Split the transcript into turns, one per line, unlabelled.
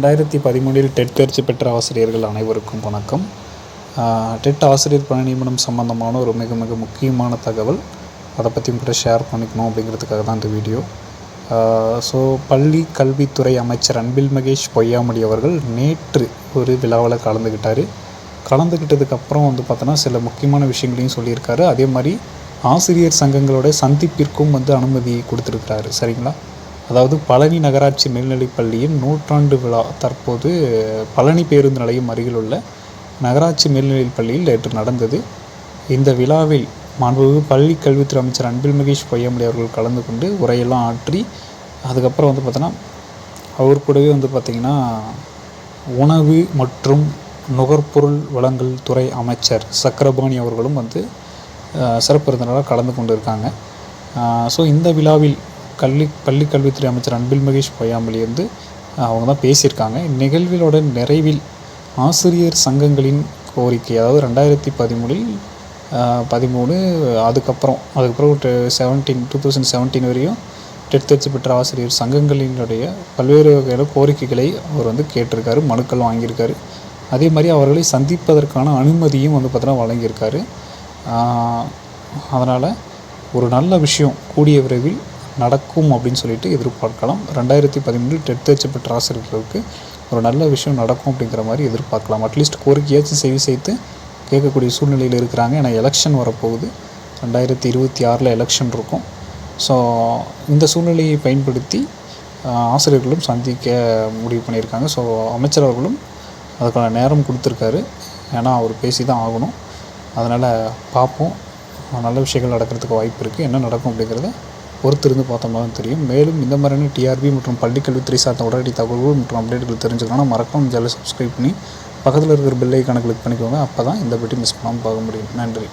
2013 dead தேர்ச்சி பெற்ற ஆசிரியர்கள் அனைவருக்கும் வணக்கம். டெட் ஆசிரியர் பணி நியமனம் சம்பந்தமான ஒரு மிக மிக முக்கியமான தகவல், அதை பற்றி உங்கள்கிட்ட ஷேர் பண்ணிக்கணும் அப்படிங்கிறதுக்காக தான் இந்த வீடியோ. பள்ளி கல்வித்துறை அமைச்சர் அன்பில் மகேஷ் பொய்யாமொழி அவர்கள் நேற்று ஒரு விழாவில் கலந்துக்கிட்டதுக்கப்புறம் பார்த்தோன்னா சில முக்கியமான விஷயங்களையும் சொல்லியிருக்காரு. அதே மாதிரி ஆசிரியர் சங்கங்களோட சந்திப்பிற்கும் அனுமதி கொடுத்துருக்கிறாரு. சரிங்களா? அதாவது பழனி நகராட்சி மேல்நிலைப்பள்ளியின் 100ஆண்டு விழா தற்போது பழனி பேருந்து நிலையம் அருகில் உள்ள நகராட்சி மேல்நிலைப்பள்ளியில் நேற்று நடந்தது. இந்த விழாவில் மாண்புமிகு பள்ளி கல்வித்துறை அமைச்சர் அன்பில் மகேஷ் பொய்யாமொழி அவர்கள் கலந்து கொண்டு உரையெல்லாம் ஆற்றி, அதுக்கப்புறம் பார்த்தோன்னா அவர் கூடவே பார்த்திங்கன்னா உணவு மற்றும் நுகர்பொருள் வழங்கல் துறை அமைச்சர் சக்கரபாணி அவர்களும் சிறப்பு விருந்தினராக கலந்து கொண்டு இருக்காங்க. இந்த விழாவில் பள்ளி கல்வித்துறை அமைச்சர் அன்பில் மகேஷ் பொய்யாமொழி அவங்க தான் பேசியிருக்காங்க. இந்நிகழ்விலோட நிறைவில் ஆசிரியர் சங்கங்களின் கோரிக்கை, அதாவது 2013 அதுக்கப்புறம் 2017 வரையும் டெட் தேர்ச்சி பெற்ற ஆசிரியர் சங்கங்களினுடைய பல்வேறு வகையான கோரிக்கைகளை அவர் கேட்டிருக்காரு, மனுக்கள் வாங்கியிருக்காரு. அதே மாதிரி அவர்களை சந்திப்பதற்கான அனுமதியும் பார்த்தோன்னா வழங்கியிருக்காரு. அதனால் ஒரு நல்ல விஷயம் கூடிய விரைவில் நடக்கும் அப்படின்னு சொல்லிட்டு எதிர்பார்க்கலாம். 2013 டெட் தேர்ச்சி பெற்ற ஆசிரியர்களுக்கு ஒரு நல்ல விஷயம் நடக்கும் அப்படிங்கிற மாதிரி எதிர்பார்க்கலாம். அட்லீஸ்ட் கோரிக்கையாச்சும் செய்து கேட்கக்கூடிய சூழ்நிலையில் இருக்கிறாங்க. ஏன்னா எலெக்ஷன் வரப்போகுது, 2026 எலெக்ஷன் இருக்கும். இந்த சூழ்நிலையை பயன்படுத்தி ஆசிரியர்களும் சந்திக்க முடிவு பண்ணியிருக்காங்க. அமைச்சர் அவர்களும் அதுக்கான நேரம் கொடுத்துருக்காரு. ஏன்னா அவர் பேசி தான் ஆகணும். அதனால் பார்ப்போம், நல்ல விஷயங்கள் நடக்கிறதுக்கு வாய்ப்பு இருக்குது. என்ன நடக்கும் அப்படிங்கிறத பொறுத்திருந்து பார்த்தோம்னா தான் தெரியும். மேலும் இந்த மாதிரியான டிஆர்பி மற்றும் பள்ளிக்கல்வித்துறை சார்ந்த உடனடி தகவல்கள் மற்றும் அப்டேட்டுகள் தெரிஞ்சுக்கணும்னா மறக்காம சேனலை சப்ஸ்கிரைப் பண்ணி பக்கத்தில் இருக்கிற பெல் ஐக்கானை கிளிக் பண்ணிக்கோங்க. அப்போ தான் இந்த வீடியோ மிஸ் பண்ணாமல் பார்க்க முடியும். நன்றி.